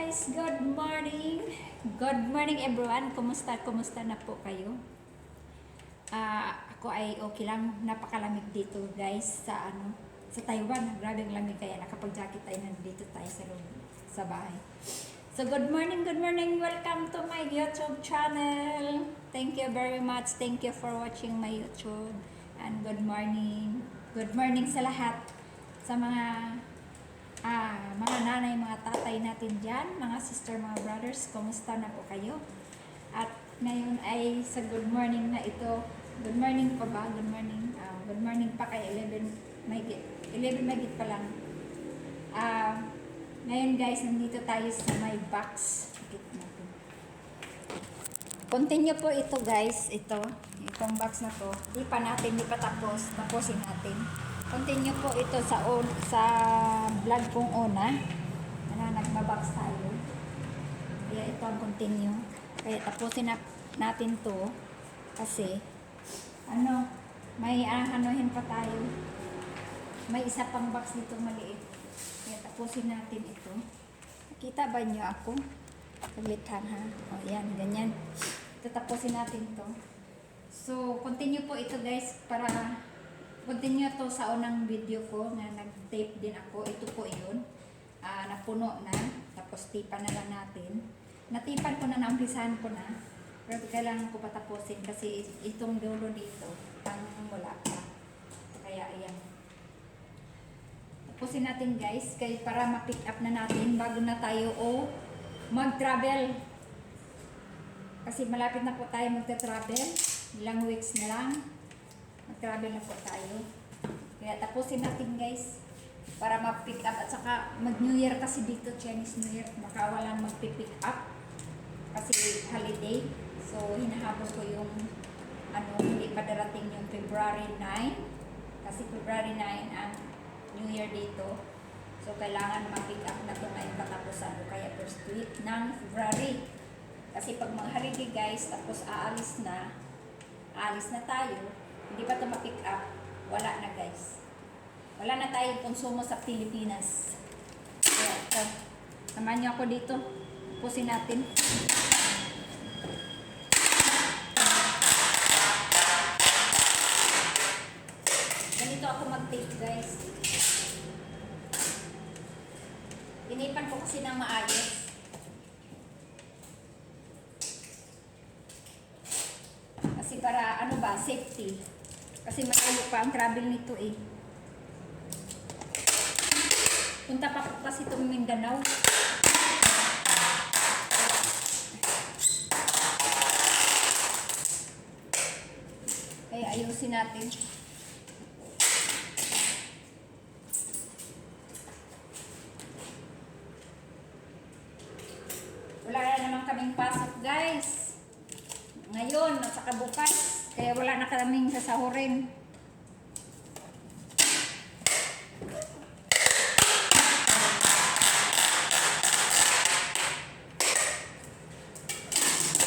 guys, good morning. Good morning everyone. Kumusta na po kayo? Ako ay okay lang. Napakalamig dito guys sa Taiwan. Grabe ang lamig kaya nakapag-jacket tayo nandito tayo sa bahay. So good morning. Welcome to my YouTube channel. Thank you very much. Thank you for watching my YouTube. And good morning. Good morning sa lahat. Sa mga nanay, mga tatay natin dyan, mga sister, mga brothers, kumusta na po kayo? At ngayon ay sa good morning na ito. Good morning pa ba? Good morning. Good morning pa kay 11 mahigit pa lang. Ngayon guys, nandito tayo sa my box. Continue po ito guys. Itong box na to. Di pa tapos. Tapusin natin. Continue po ito sa vlog kong una. Nagbabox tayo. Kaya ito ang continue. Kaya tapusin natin to. Kasi, may anuhin pa tayo. May isa pang box dito maliit. Kaya tapusin natin ito. Nakita ba niyo ako? Saglitan ha. O yan, ganyan. Tapusin natin to. So, continue po ito guys para continue to sa unang video ko na nag-tape din ako. Ito po yun. Napuno na. Tapos tipan na lang natin. Natipan ko na, naumpisahan ko na. Pero kailangan ko patapusin kasi itong dulo dito ang wala pa. Kaya ayan. Tapusin natin guys. Kaya para ma-pick up na natin bago na tayo mag-travel. Kasi malapit na po tayo magta-travel. Ilang weeks na lang. Mag-travel na po tayo. Kaya tapusin natin guys. Para ma-pick up. At saka mag-New Year kasi dito. Chinese New Year. Baka walang mag-pick up. Kasi holiday. So hinahabol ko yung hindi pa darating yung February 9. Kasi February 9 ang New Year dito. So kailangan ma-pick up na ito ngayong katapusan. O kaya first week ng February. Kasi pag mga holiday guys, tapos aalis na tayo. Hindi pa ito ma-pick up, wala na guys. Wala na tayong konsumo sa Pilipinas. Kaya ito, samahan niyo ako dito. Pusin natin. Ganito ako mag-tape guys. Inipan ko kasi ng maayos. Kasi para safety. Kasi malayo pa ang travel nito eh. Punta pa po kasi itong Mindanao. Kaya ayusin natin. Wala na naman kaming pasok guys. Ngayon at saka bukas. Kaya wala na kaming sasahurin.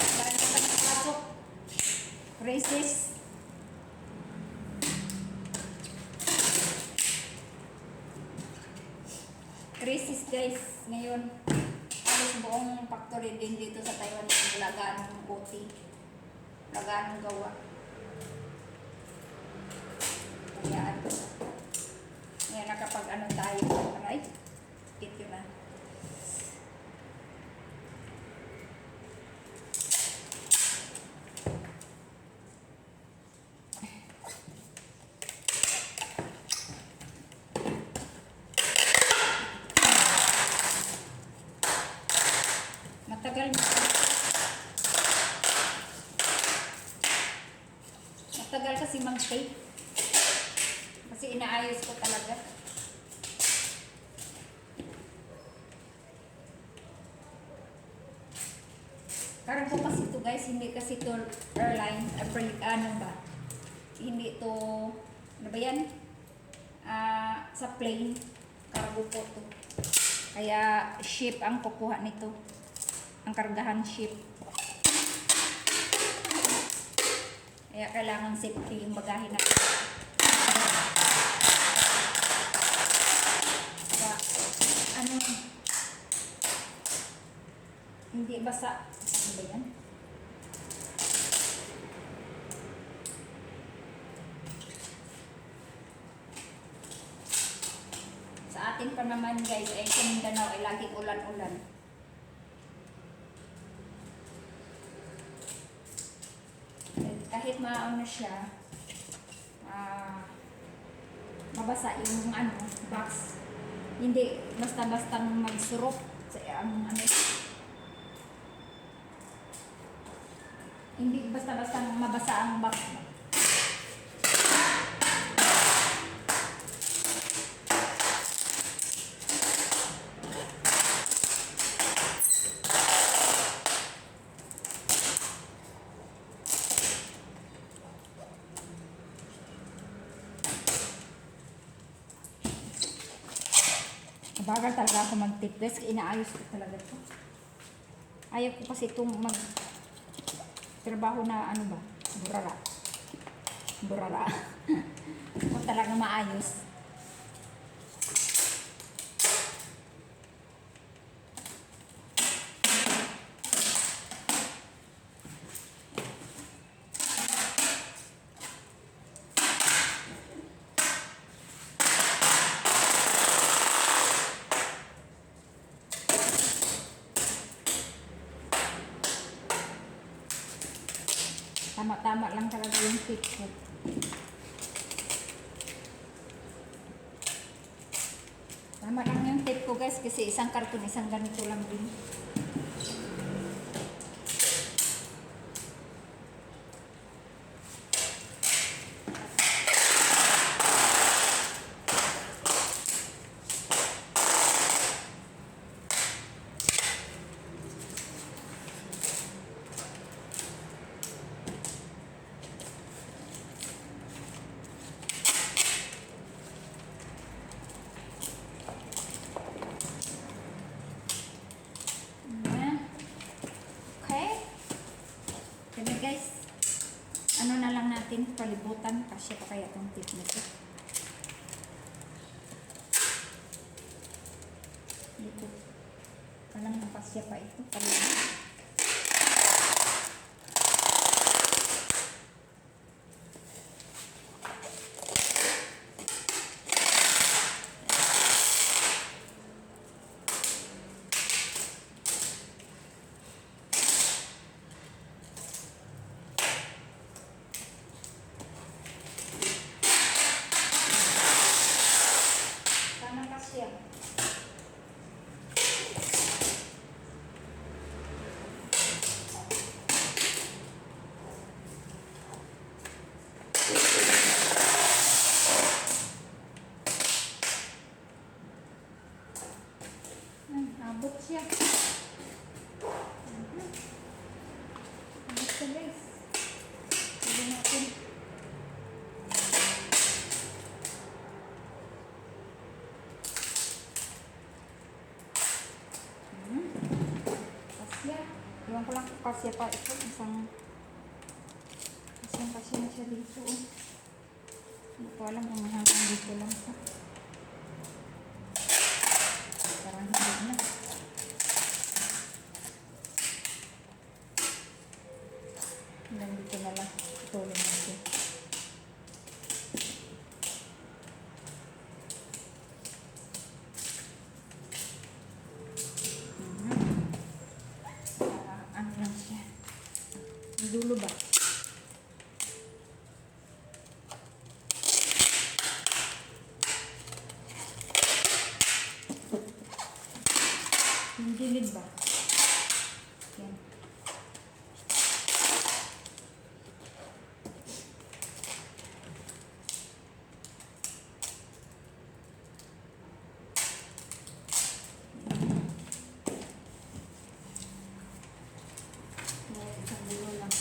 Wala na kaming pasok. Crisis. Crisis guys. Ngayon, halos buong factory din dito sa Taiwan. Lagaan ng OT. Lagaan ng gawa. Kaya ngayon nakapag tayo. Aray. Hit yun na. Matagal kasi mag-tape. Kasi inaayos ko talaga. Karang ko kasi ito guys, hindi kasi ito airline, hindi ito, ano ba yan? Sa plane, cargo po ito. Kaya ship ang kukuha nito. Ang kargahan ship. Kaya kailangan safety yung bagahe natin. Kaya, Hindi basa. Ano ba yan? Sa atin pa naman guys, ay sa Mindanao ay laging ulan-ulan. Kahit maano siya, mabasa yung ano, box. Hindi basta-bastang magsurok sa ang ano. Hindi basta-bastang mabasa ang box. Bagal talaga ako mag-tip guys, inaayos ko talaga ito. Ayaw ko kasi itong trabaho na ano ba, burara. Kung talaga maayos. Tama-tama lang talaga yung tip ko. Tama lang yung tip ko guys kasi isang karton, isang ganito lang din. Kaya guys, ano na lang natin, palibutan, kasi pa kaya itong tip nito. Dito. Parang napasya pa ito, palibutan. Abot siya. Abot siya guys. Pwede natin. Pasya. Iwan ko lang pasya pa ito. Isang pasya na siya dito. Hindi ko alam kung hanggang dito lang siya. Parang hindi na. Nandito na lang. Tuloy natin. Ano lang siya. Dulo ba? Yung gilid ba? Yan. Isang dulo lang.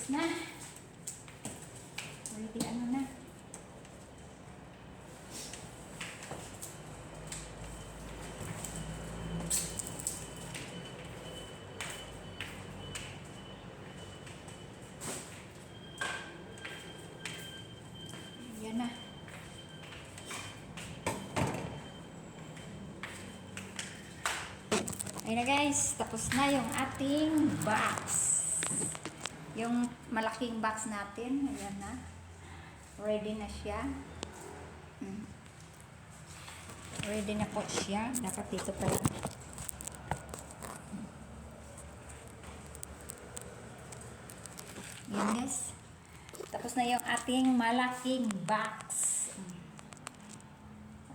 na. Ready ano na. Yan na. Ayun na guys, tapos na yung ating box. Yung malaking box natin, ayan na. Ready na siya. Ready na po siya. Dapat dito pala. Yan guys. Tapos na yung ating malaking box.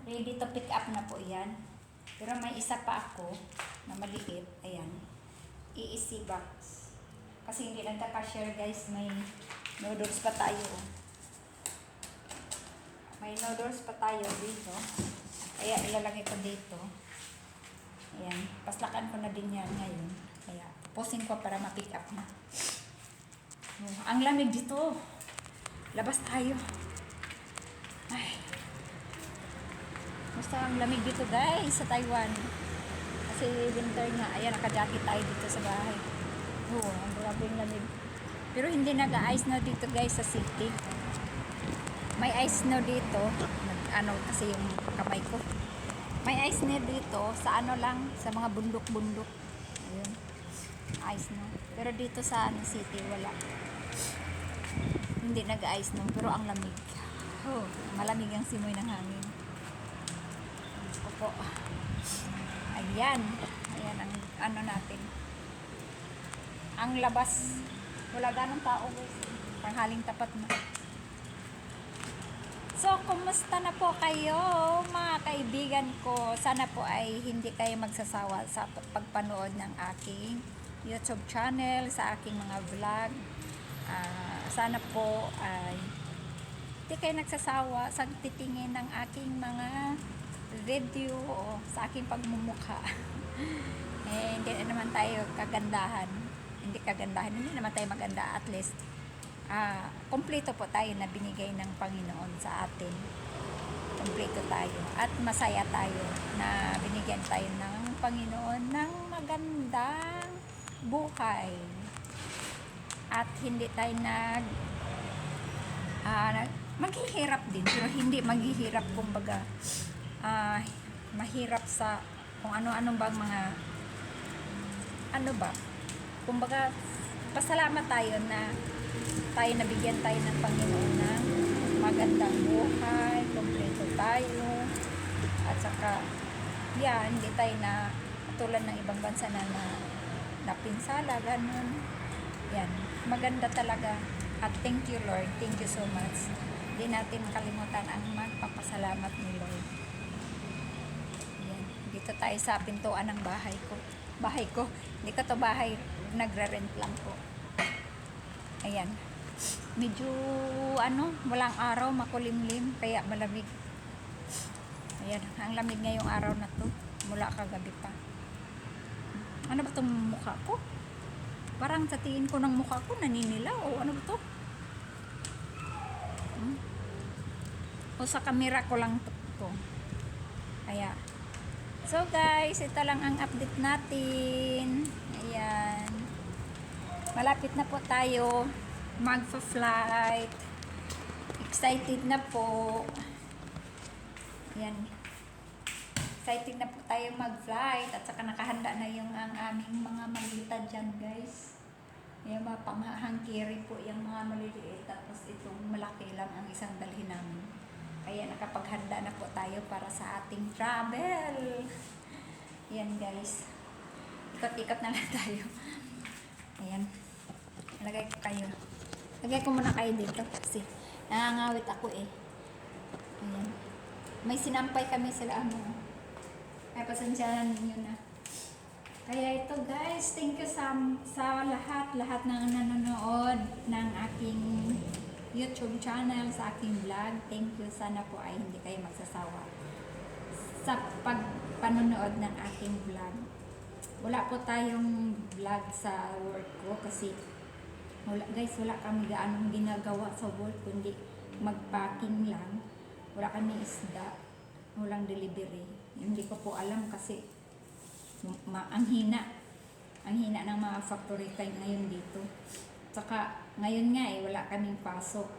Ready to pick up na po yan. Pero may isa pa ako na maliit. Ayan. EEC box. Kasi hindi nagka-cashier guys. May noodles pa tayo. May noodles pa tayo dito. Kaya ilalagay ko dito. Ayan. Paslakan ko na din yan ngayon. Kaya posing ko para ma-pick up na. Ang lamig dito. Labas tayo. Ay. Basta ang lamig dito guys sa Taiwan. Kasi winter nga. Ayan, naka-jacket tayo dito sa bahay. Ang grabe yung lamig. Pero hindi nag-ice snow dito guys sa city. May ice snow dito. Ano kasi yung kamay ko. May ice snow dito sa ano lang, sa mga bundok-bundok. Ayun. Ice snow. Pero dito sa city wala. Hindi nag-ice snow pero ang lamig. Malamig ang simoy ng hangin. Gusto po. Ayan. Ayan ang ano natin. Ang labas. Wala ganong tao guys. Panghaling tapat na. So, kumusta na po kayo mga kaibigan ko? Sana po ay hindi kayo magsasawa sa pagpanood ng aking YouTube channel, sa aking mga vlog. Sana po ay hindi kayo nagsasawa sa titingin ng aking mga video o sa aking pagmumukha. Hindi naman tayo kagandahan. Hindi naman tayo maganda. At least, kompleto po tayo na binigay ng Panginoon sa atin. Kompleto tayo. At masaya tayo na binigyan tayo ng Panginoon ng magandang buhay. At hindi tayo maghihirap din. Pero hindi maghihirap kumbaga mahirap sa kung ano-ano bang mga kumbaga pasalamat tayo na tayo nabigyan tayo ng Panginoon ng magandang buhay, kompleto tayo, at saka hindi tayo na tulad ng ibang bansa na napinsala, ganun. Yan, maganda talaga. At thank you Lord, thank you so much. Hindi natin makalimutan ang magpapasalamat ni Lord. Yan, dito tayo sa pintuan ng bahay ko. Hindi ko to bahay, nagre-rent lang po. Ayan. Medyo walang araw, makulimlim, kaya malamig. Ayan, ang lamig ngayong araw na to, mula kagabi pa. Ano ba itong mukha ko? Parang sa tingin ko ng mukha ko naninilaw o ano ba to? O sa camera ko lang to. Kaya so guys, ito lang ang update natin. Ayan. Malapit na po tayo magfa-flight. Excited na po. Ayan. Excited na po tayo mag-flight. At saka nakahanda na yung ang aming mga malita dyan guys. Yung mga panghahangkiri po yung mga maliliit. Tapos itong malaki lang ang isang dalhin namin. Kaya nakapaghanda na po tayo para sa ating travel. Ayan guys. Ikot-ikot na lang tayo. Ayan. Lagay ko kayo. Lagay ko muna kayo dito kasi nangangawit ako eh. Ayan. May sinampay kami sila ay pasensyahan ninyo na. Kaya ito guys, thank you sa lahat ng nanonood ng aking YouTube channel, sa aking vlog. Thank you. Sana po ay hindi kayo magsasawa sa pagpanonood ng aking vlog. Wala po tayong vlog sa work ko kasi Wala guys, wala kami gaanong ginagawa sa work, kundi magpacking lang. Wala kami isda, walang delivery. Hindi ko po alam kasi ang hina. Ang hina ng mga factory kayo ngayon dito. Tsaka ngayon nga wala kaming pasok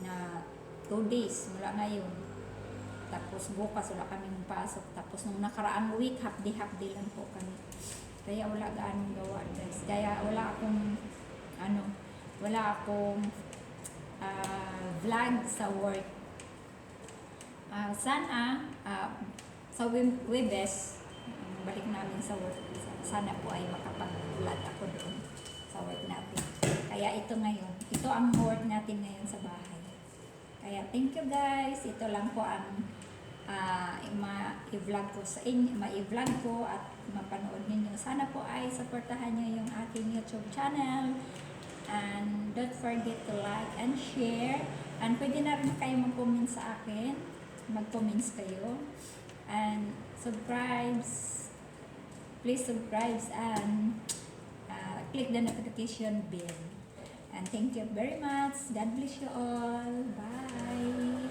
na 2 days mula ngayon. Tapos bukas wala kaming pasok. Tapos nung nakaraang week, half day lang po kami. Kaya wala gaanong gawa guys. Kaya wala akong vlog sa work. Sana sa Webes, balik namin sa work. Sana po ay makapag-vlog ako doon sa work natin. Kaya ito ngayon, ito ang work natin ngayon sa bahay. Kaya thank you guys. Ito lang po ang ma-vlog ko sa inyo, ma-vlog ko at mapanood ninyo. Sana po ay supportahan nyo yung aking YouTube channel. And don't forget to like and share. And pwede na rin kayo mag-comment sa akin. Mag-comments kayo. And subscribe. Please subscribe and click the notification bell. And thank you very much. God bless you all. Bye.